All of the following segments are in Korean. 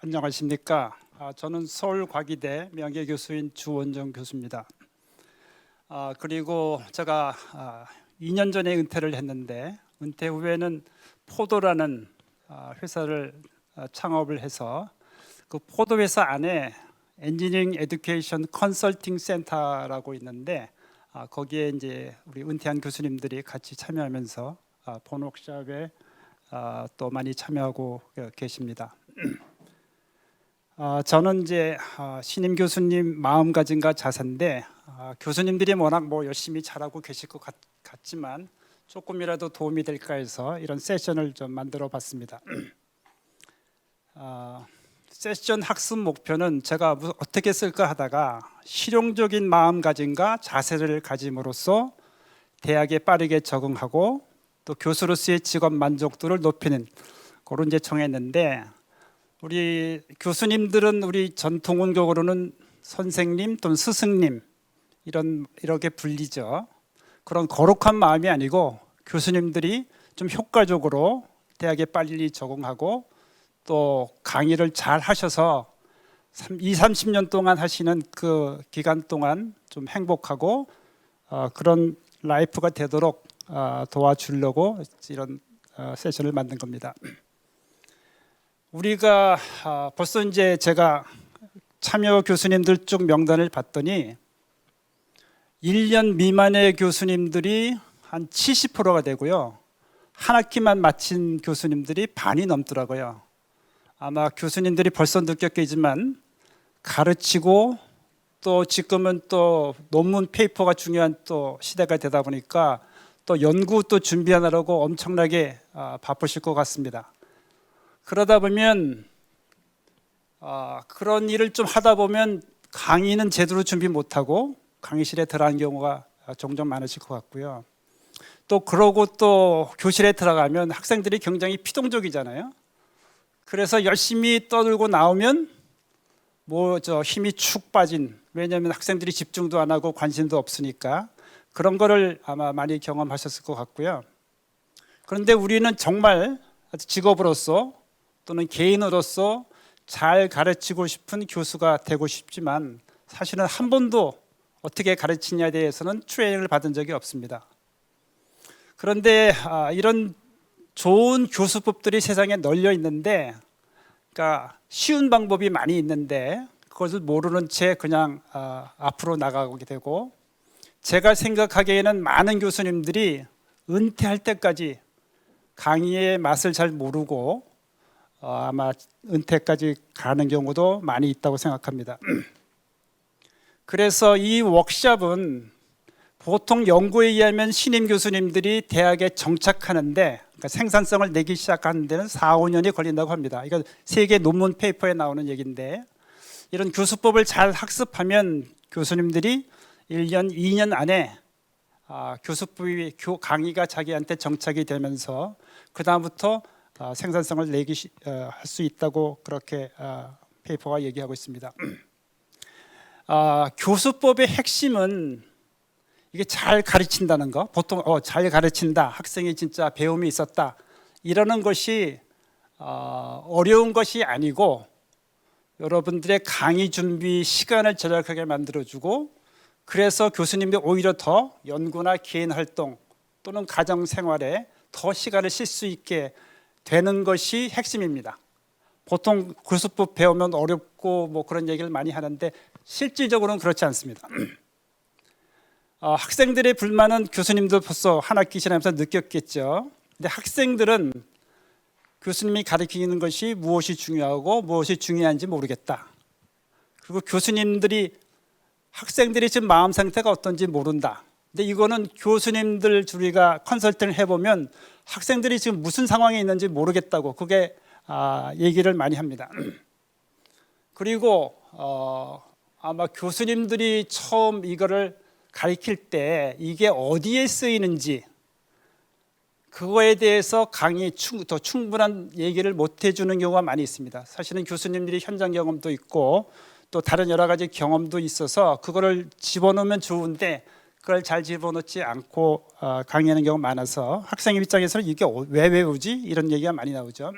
안녕하십니까. 저는 서울과기대 명예교수인 주원정 교수입니다. 그리고 제가 2년 전에 은퇴를 했는데 은퇴 후에는 포도라는 회사를 창업을 해서 그 포도 회사 안에 엔지니어링 에듀케이션 컨설팅 센터라고 있는데 거기에 이제 우리 은퇴한 교수님들이 같이 참여하면서 본워크숍에 또 많이 참여하고 계십니다. 저는 이제 신임 교수님 마음가짐과 자세인데 교수님들이 워낙 열심히 잘하고 계실 것 같지만 조금이라도 도움이 될까 해서 이런 세션을 좀 만들어 봤습니다. 세션 학습 목표는 제가 어떻게 쓸까 하다가 실용적인 마음가짐과 자세를 가짐으로써 대학에 빠르게 적응하고 또 교수로서의 직업 만족도를 높이는 그런 이제 정했는데, 우리 교수님들은 우리 전통원격으로는 선생님 또는 스승님 이렇게 불리죠. 그런 거룩한 마음이 아니고 교수님들이 좀 효과적으로 대학에 빨리 적응하고 또 강의를 잘 하셔서 20-30년 동안 하시는 그 기간 동안 좀 행복하고 그런 라이프가 되도록 도와주려고 이런 세션을 만든 겁니다. 우리가 벌써 이제 제가 참여 교수님들 쭉 명단을 봤더니 1년 미만의 교수님들이 한 70%가 되고요. 한 학기만 마친 교수님들이 반이 넘더라고요. 아마 교수님들이 벌써 느꼈겠지만 가르치고 또 지금은 또 논문 페이퍼가 중요한 또 시대가 되다 보니까 또 연구 또 준비하느라고 엄청나게 바쁘실 것 같습니다. 그러다 보면 그런 일을 좀 하다 보면 강의는 제대로 준비 못하고 강의실에 들어가는 경우가 종종 많으실 것 같고요. 또 그러고 또 교실에 들어가면 학생들이 굉장히 피동적이잖아요. 그래서 열심히 떠들고 나오면 힘이 축 빠진, 왜냐하면 학생들이 집중도 안 하고 관심도 없으니까 그런 거를 아마 많이 경험하셨을 것 같고요. 그런데 우리는 정말 직업으로서 또는 개인으로서 잘 가르치고 싶은 교수가 되고 싶지만 사실은 한 번도 어떻게 가르치냐에 대해서는 트레이닝을 받은 적이 없습니다. 그런데 이런 좋은 교수법들이 세상에 널려 있는데, 그러니까 쉬운 방법이 많이 있는데 그것을 모르는 채 그냥 앞으로 나가게 되고, 제가 생각하기에는 많은 교수님들이 은퇴할 때까지 강의의 맛을 잘 모르고 아마 은퇴까지 가는 경우도 많이 있다고 생각합니다. 그래서 이 워크숍은 보통 연구에 의하면 신임 교수님들이 대학에 정착하는데, 그러니까 생산성을 내기 시작하는 데는 4-5년이 걸린다고 합니다. 이건 세계 논문 페이퍼에 나오는 얘기인데, 이런 교수법을 잘 학습하면 교수님들이 1년, 2년 안에 교수법이 강의가 자기한테 정착이 되면서 그 다음부터 생산성을 내기 할 수 있다고 그렇게 페이퍼가 얘기하고 있습니다. 교수법의 핵심은 이게 잘 가르친다는 거, 보통 잘 가르친다, 학생이 진짜 배움이 있었다 이러는 것이 어려운 것이 아니고, 여러분들의 강의 준비 시간을 절약하게 만들어주고, 그래서 교수님이 오히려 더 연구나 개인 활동 또는 가정 생활에 더 시간을 쓸 수 있게 되는 것이 핵심입니다. 보통 교수법 배우면 어렵고 그런 얘기를 많이 하는데 실질적으로는 그렇지 않습니다. 학생들의 불만은 교수님도 벌써 한 학기 지나면서 느꼈겠죠. 근데 학생들은 교수님이 가르치는 것이 무엇이 중요하고 무엇이 중요한지 모르겠다. 그리고 교수님들이 학생들이 지금 마음 상태가 어떤지 모른다. 근데 이거는 교수님들 우리가 컨설팅을 해보면 학생들이 지금 무슨 상황에 있는지 모르겠다고 그게 얘기를 많이 합니다. 그리고 아마 교수님들이 처음 이거를 가르칠 때 이게 어디에 쓰이는지 그거에 대해서 강의 더 충분한 얘기를 못 해주는 경우가 많이 있습니다. 사실은 교수님들이 현장 경험도 있고 또 다른 여러 가지 경험도 있어서 그거를 집어넣으면 좋은데 그걸 잘 집어넣지 않고 강의하는 경우가 많아서 학생 입장에서는 이게 왜 외우지? 이런 얘기가 많이 나오죠.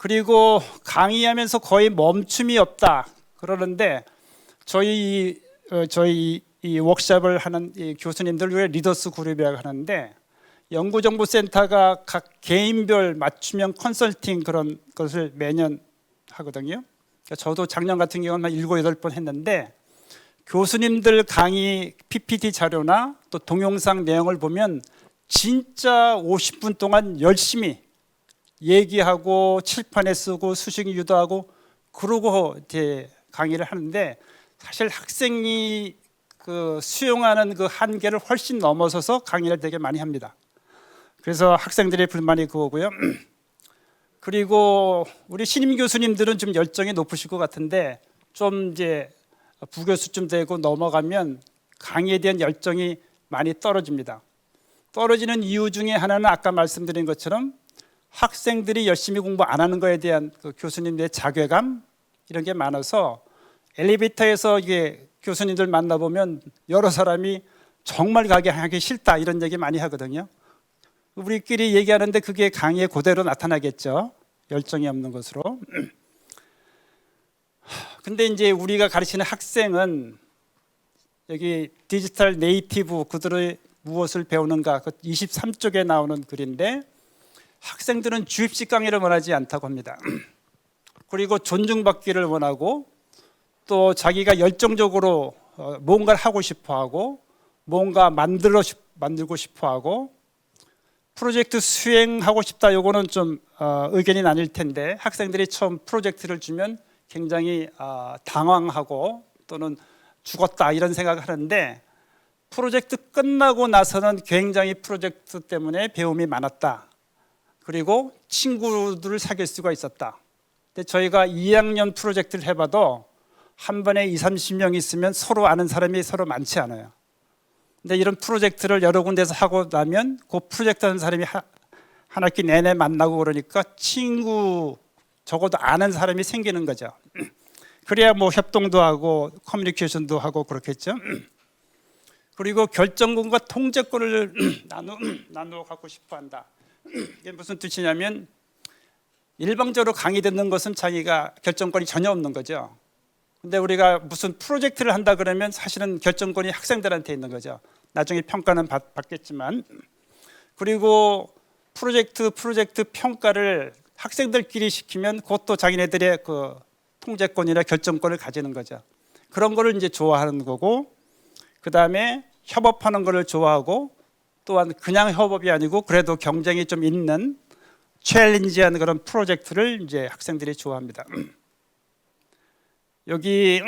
그리고 강의하면서 거의 멈춤이 없다 그러는데 저희 이 워크숍을 하는 이 교수님들 왜 리더스 그룹이라고 하는데 연구정보센터가 각 개인별 맞춤형 컨설팅 그런 것을 매년 하거든요. 그러니까 저도 작년 같은 경우는 한 7, 8번 했는데 교수님들 강의 PPT 자료나 또 동영상 내용을 보면 진짜 50분 동안 열심히 얘기하고 칠판에 쓰고 수식 유도하고 그러고 이제 강의를 하는데 사실 학생이 그 수용하는 그 한계를 훨씬 넘어서서 강의를 되게 많이 합니다. 그래서 학생들의 불만이 그거고요. 그리고 우리 신임 교수님들은 좀 열정이 높으실 것 같은데 좀 이제 부교수쯤 되고 넘어가면 강의에 대한 열정이 많이 떨어집니다. 떨어지는 이유 중에 하나는 아까 말씀드린 것처럼 학생들이 열심히 공부 안 하는 거에 대한 그 교수님들의 자괴감 이런 게 많아서 엘리베이터에서 이게 교수님들 만나보면 여러 사람이 정말 하기 싫다 이런 얘기 많이 하거든요. 우리끼리 얘기하는데 그게 강의에 그대로 나타나겠죠. 열정이 없는 것으로. 근데 이제 우리가 가르치는 학생은 여기 디지털 네이티브 그들의 무엇을 배우는가 그 23쪽에 나오는 글인데 학생들은 주입식 강의를 원하지 않다고 합니다. 그리고 존중받기를 원하고 또 자기가 열정적으로 뭔가를 하고 싶어하고 뭔가 만들고 싶어하고 프로젝트 수행하고 싶다. 요거는 좀 의견이 나뉠 텐데 학생들이 처음 프로젝트를 주면 굉장히 당황하고 또는 죽었다 이런 생각을 하는데 프로젝트 끝나고 나서는 굉장히 프로젝트 때문에 배움이 많았다. 그리고 친구들을 사귈 수가 있었다. 근데 저희가 2학년 프로젝트를 해봐도 한 번에 20, 30명 있으면 서로 아는 사람이 서로 많지 않아요. 근데 이런 프로젝트를 여러 군데서 하고 나면 그 프로젝트 하는 사람이 한 학기 내내 만나고 그러니까 친구 적어도 아는 사람이 생기는 거죠. 그래야 뭐 협동도 하고 커뮤니케이션도 하고 그렇겠죠. 그리고 결정권과 통제권을 나누어 갖고 싶어 한다. 이게 무슨 뜻이냐면 일방적으로 강의 듣는 것은 자기가 결정권이 전혀 없는 거죠. 근데 우리가 무슨 프로젝트를 한다 그러면 사실은 결정권이 학생들한테 있는 거죠. 나중에 평가는 받겠지만. 그리고 프로젝트 평가를 학생들끼리 시키면 그것도 자기네들의 그 통제권이나 결정권을 가지는 거죠. 그런 거를 이제 좋아하는 거고, 그 다음에 협업하는 거를 좋아하고, 또한 그냥 협업이 아니고 그래도 경쟁이 좀 있는 챌린지한 그런 프로젝트를 이제 학생들이 좋아합니다. 여기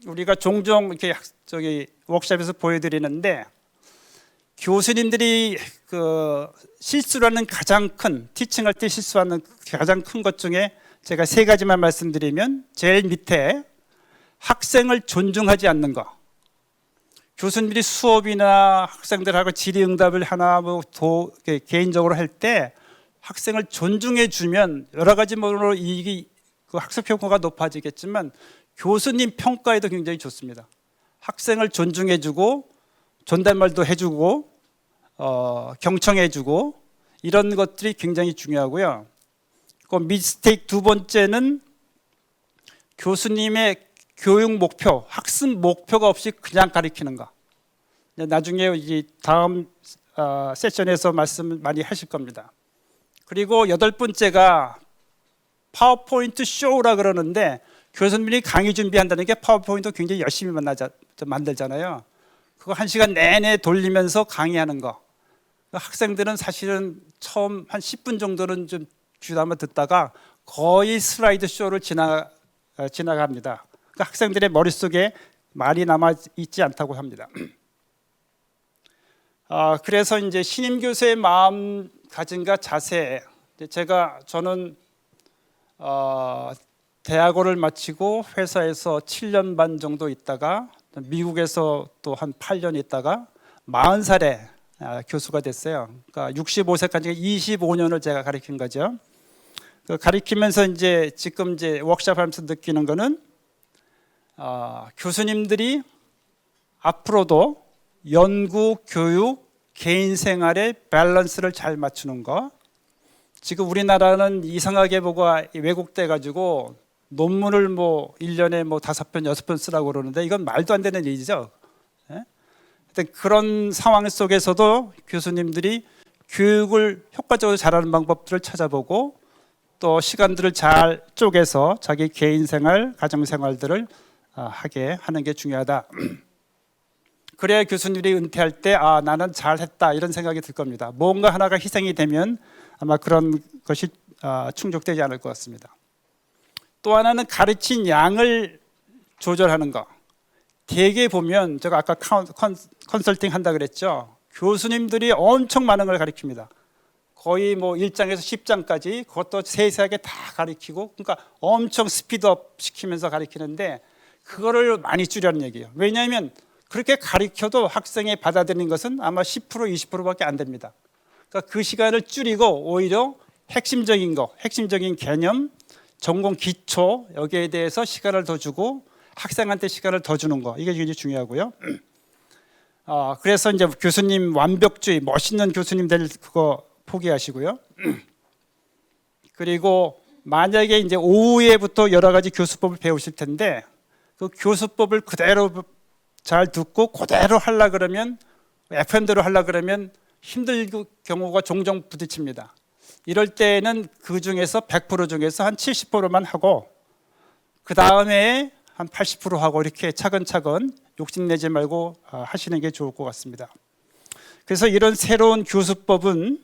우리가 종종 이렇게 워크숍에서 보여드리는데 교수님들이 그 실수라는 가장 큰 티칭할 때 실수하는 가장 큰 것 중에 제가 3가지만 말씀드리면 제일 밑에 학생을 존중하지 않는 거. 교수님들이 수업이나 학생들하고 질의응답을 하나 개인적으로 할 때 학생을 존중해 주면 여러 가지 모로 이 그 학습 효과가 높아지겠지만 교수님 평가에도 굉장히 좋습니다. 학생을 존중해 주고 존댓말도 해주고 경청해 주고 이런 것들이 굉장히 중요하고요. 그 미스테이크 2번째는 교수님의 교육 목표, 학습 목표가 없이 그냥 가르치는 거. 나중에 이 다음 세션에서 말씀 많이 하실 겁니다. 그리고 8번째가 파워포인트 쇼라 그러는데 교수님이 강의 준비한다는 게 파워포인트 굉장히 열심히 만들잖아요. 그거 1시간 내내 돌리면서 강의하는 거. 학생들은 사실은 처음 한 10분 정도는 좀 귀담아 듣다가 거의 슬라이드 쇼를 지나갑니다. 그러니까 학생들의 머릿속에 말이 남아 있지 않다고 합니다. 그래서 이제 신임 교수의 마음가짐과 자세, 저는 대학원을 마치고 회사에서 7년 반 정도 있다가 미국에서 또 한 8년 있다가 40살에 교수가 됐어요. 그러니까 65세까지 25년을 제가 가르친 거죠. 가르치면서 지금 워크숍 하면서 느끼는 거는 교수님들이 앞으로도 연구, 교육, 개인 생활의 밸런스를 잘 맞추는 거, 지금 우리나라는 이상하게 뭐가 왜곡돼 가지고 논문을 뭐 1년에 뭐 5편, 6편 쓰라고 그러는데 이건 말도 안 되는 일이죠. 예? 하여튼 그런 상황 속에서도 교수님들이 교육을 효과적으로 잘하는 방법들을 찾아보고 또 시간들을 잘 쪼개서 자기 개인 생활, 가정 생활들을 하게 하는 게 중요하다. 그래야 교수님들이 은퇴할 때 나는 잘했다 이런 생각이 들 겁니다. 뭔가 하나가 희생이 되면 아마 그런 것이 충족되지 않을 것 같습니다. 또 하나는 가르친 양을 조절하는 거. 대개 보면 제가 아까 컨설팅 한다 그랬죠. 교수님들이 엄청 많은 걸 가르칩니다. 거의 뭐 1장에서 10장까지 그것도 세세하게 다 가르치고, 그러니까 엄청 스피드업 시키면서 가르치는데 그거를 많이 줄이라는 얘기예요. 왜냐하면 그렇게 가르쳐도 학생이 받아들이는 것은 아마 10% 20%밖에 안 됩니다. 그러니까 그 시간을 줄이고 오히려 핵심적인 거, 핵심적인 개념, 전공 기초 여기에 대해서 시간을 더 주고 학생한테 시간을 더 주는 거, 이게 굉장히 중요하고요. 그래서 이제 교수님 완벽주의, 멋있는 교수님 될 그거 포기하시고요. 그리고 만약에 이제 오후에부터 여러 가지 교수법을 배우실 텐데 그 교수법을 그대로 잘 듣고 그대로 하려 그러면 FM대로 하려 그러면 힘들 경우가 종종 부딪힙니다. 이럴 때는 그 중에서 100% 중에서 한 70%만 하고 그 다음에 한 80% 하고 이렇게 차근차근 욕심내지 말고 하시는 게 좋을 것 같습니다. 그래서 이런 새로운 교수법은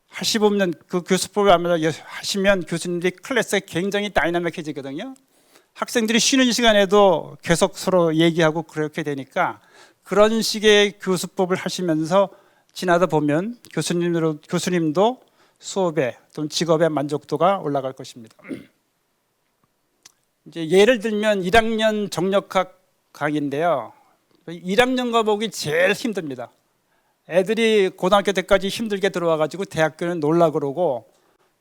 하시보면 그 교수법을 아마 하시면 교수님들이 클래스가 굉장히 다이나믹해지거든요. 학생들이 쉬는 시간에도 계속 서로 얘기하고 그렇게 되니까 그런 식의 교수법을 하시면서 지나다 보면 교수님도 수업에 또는 직업의 만족도가 올라갈 것입니다. 이제 예를 들면 1학년 정력학 강의인데요. 1학년 과목이 제일 힘듭니다. 애들이 고등학교 때까지 힘들게 들어와가지고 대학교는 놀라 그러고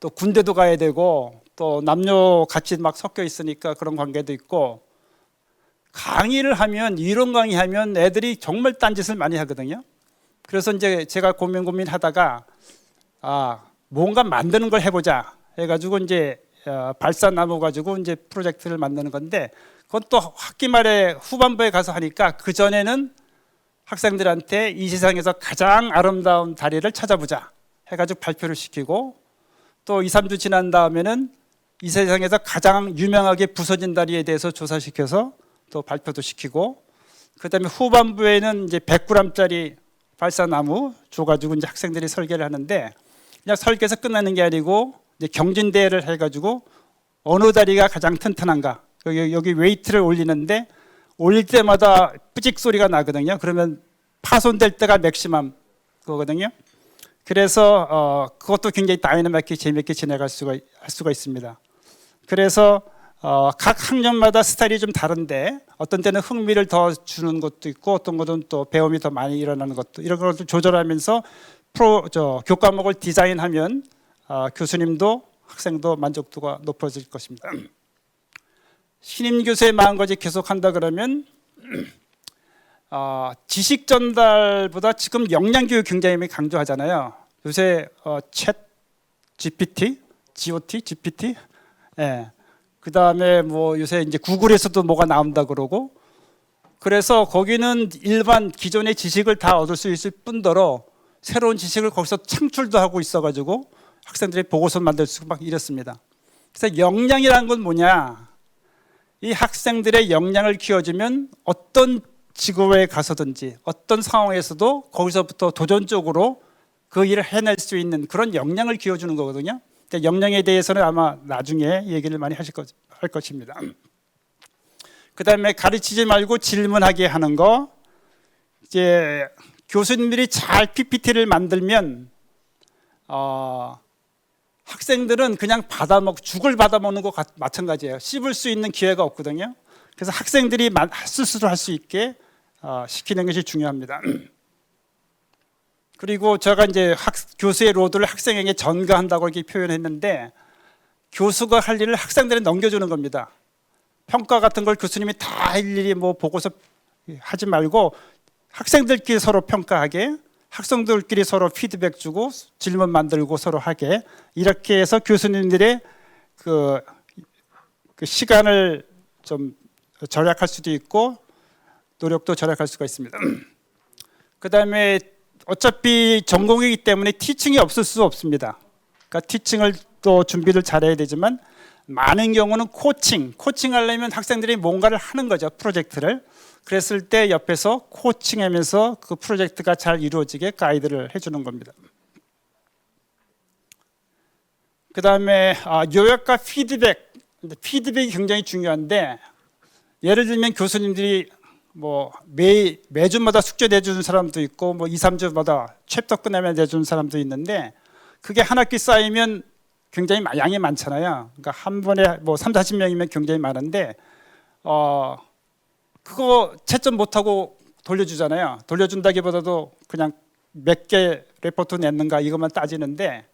또 군대도 가야 되고 또 남녀 같이 막 섞여 있으니까 그런 관계도 있고, 강의를 하면 이론 강의하면 애들이 정말 딴짓을 많이 하거든요. 그래서 이제 제가 고민하다가 뭔가 만드는 걸 해보자 해가지고 이제 발사나무 가지고 이제 프로젝트를 만드는 건데, 그건 또 학기 말에 후반부에 가서 하니까 그 전에는 학생들한테 이 세상에서 가장 아름다운 다리를 찾아보자 해가지고 발표를 시키고, 또 2, 3주 지난 다음에는 이 세상에서 가장 유명하게 부서진 다리에 대해서 조사시켜서 또 발표도 시키고, 그다음에 후반부에는 이제 100g짜리 발사나무 줘가지고 이제 학생들이 설계를 하는데, 그냥 설계해서 끝나는 게 아니고 이제 경진대회를 해가지고 어느 다리가 가장 튼튼한가, 여기 웨이트를 올리는데 올릴 때마다 뿌직 소리가 나거든요. 그러면 파손될 때가 맥시멈 거거든요. 그래서 그것도 굉장히 다이나믹하게 재미있게 진행할 수가 있습니다. 그래서 각 학년마다 스타일이 좀 다른데 어떤 때는 흥미를 더 주는 것도 있고 어떤 것은 또 배움이 더 많이 일어나는 것도, 이런 것을 조절하면서 교과목을 디자인하면 교수님도 학생도 만족도가 높아질 것입니다. 신임 교수의 마음가짐 계속한다 그러면 지식 전달보다 지금 역량 교육 굉장히 강조하잖아요. 요새 챗 GPT, GPT, 그 다음에 뭐 요새 이제 구글에서도 뭐가 나온다 그러고, 그래서 거기는 일반 기존의 지식을 다 얻을 수 있을 뿐더러 새로운 지식을 거기서 창출도 하고 있어가지고 학생들이 보고서 만들 수 막 이렇습니다. 그래서 역량이라는 건 뭐냐? 이 학생들의 역량을 키워주면 어떤 직업에 가서든지 어떤 상황에서도 거기서부터 도전적으로 그 일을 해낼 수 있는 그런 역량을 키워주는 거거든요. 역량에 대해서는 아마 나중에 얘기를 많이 할 것입니다. 그 다음에 가르치지 말고 질문하게 하는 거. 이제 교수님들이 잘 PPT를 만들면 학생들은 그냥 죽을 받아먹는 것 마찬가지예요. 씹을 수 있는 기회가 없거든요. 그래서 학생들이 스스로 할 수 있게 시키는 것이 중요합니다. 그리고 제가 이제 교수의 로드를 학생에게 전가한다고 이렇게 표현했는데, 교수가 할 일을 학생들에 넘겨주는 겁니다. 평가 같은 걸 교수님이 다 일일이 뭐 보고서 하지 말고 학생들끼리 서로 평가하게, 학생들끼리 서로 피드백 주고 질문 만들고 서로 하게 이렇게 해서 교수님들의 그 시간을 좀 절약할 수도 있고 노력도 절약할 수가 있습니다. 그다음에 어차피 전공이기 때문에 티칭이 없을 수 없습니다. 그러니까 티칭을 또 준비를 잘해야 되지만 많은 경우는 코칭하려면 학생들이 뭔가를 하는 거죠. 프로젝트를. 그랬을 때 옆에서 코칭하면서 그 프로젝트가 잘 이루어지게 가이드를 해주는 겁니다. 그 다음에 요약과 피드백이 굉장히 중요한데 예를 들면 교수님들이 뭐 매주마다 숙제 내주는 사람도 있고 뭐 2, 3주마다 챕터 끝나면 내주는 사람도 있는데 그게 한 학기 쌓이면 굉장히 양이 많잖아요. 그러니까 한 번에 뭐 3, 40명이면 굉장히 많은데 그거 채점 못하고 돌려주잖아요. 돌려준다기보다도 그냥 몇 개 레포트 냈는가 이것만 따지는데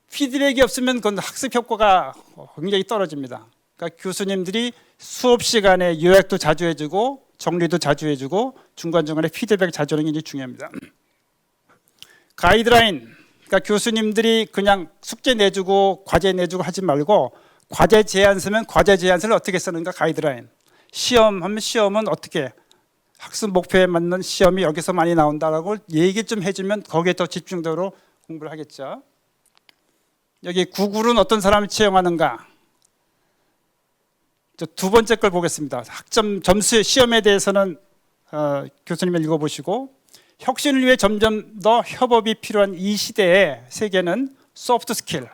피드백이 없으면 그건 학습 효과가 굉장히 떨어집니다. 그러니까 교수님들이 수업 시간에 요약도 자주 해주고 정리도 자주 해주고 중간중간에 피드백 자주 하는 게 굉장히 중요합니다. 가이드라인, 그러니까 교수님들이 그냥 숙제 내주고 과제 내주고 하지 말고 과제 제안 쓰면 과제 제안서를 어떻게 쓰는가 가이드라인. 시험하면 시험은 어떻게 학습 목표에 맞는 시험이 여기서 많이 나온다라고 얘기 좀 해주면 거기에 더 집중적으로 공부를 하겠죠. 여기 구글은 어떤 사람을 채용하는가. 두 번째 걸 보겠습니다. 학점 점수 시험에 대해서는 교수님이 읽어보시고 혁신을 위해 점점 더 협업이 필요한 이 시대의 세계는 소프트 스킬,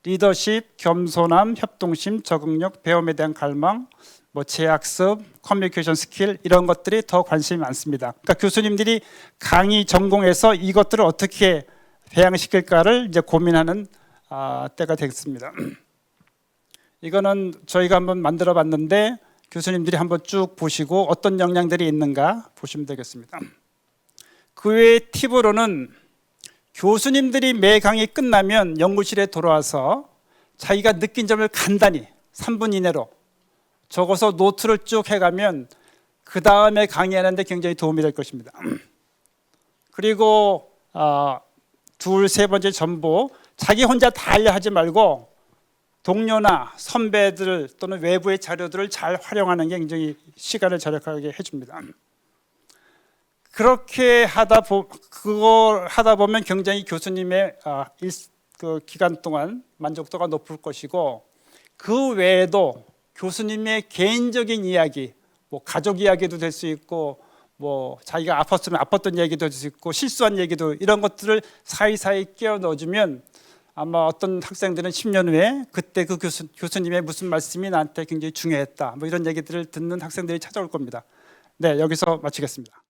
리더십, 겸손함, 협동심, 적응력, 배움에 대한 갈망, 뭐 재학습, 커뮤니케이션 스킬 이런 것들이 더 관심이 많습니다. 그러니까 교수님들이 강의 전공에서 이것들을 어떻게 배양시킬까를 이제 고민하는 때가 됐습니다. 이거는 저희가 한번 만들어 봤는데 교수님들이 한번 쭉 보시고 어떤 역량들이 있는가 보시면 되겠습니다. 그 외에 팁으로는 교수님들이 매 강의 끝나면 연구실에 돌아와서 자기가 느낀 점을 간단히 3분 이내로 적어서 노트를 쭉 해가면 그 다음에 강의하는데 굉장히 도움이 될 것입니다. 그리고 둘, 세 번째 전부 자기 혼자 다 하려 하지 말고 동료나 선배들 또는 외부의 자료들을 잘 활용하는 게 굉장히 시간을 절약하게 해줍니다. 그렇게 그걸 하다 보면 굉장히 교수님의 그 기간 동안 만족도가 높을 것이고 그 외에도 교수님의 개인적인 이야기, 뭐 가족 이야기도 될 수 있고 뭐 자기가 아팠으면 아팠던 얘기도 될 수 있고 실수한 얘기도 이런 것들을 사이사이 끼워 넣어주면 아마 어떤 학생들은 10년 후에 그때 그 교수님의 무슨 말씀이 나한테 굉장히 중요했다 뭐 이런 얘기들을 듣는 학생들이 찾아올 겁니다. 네, 여기서 마치겠습니다.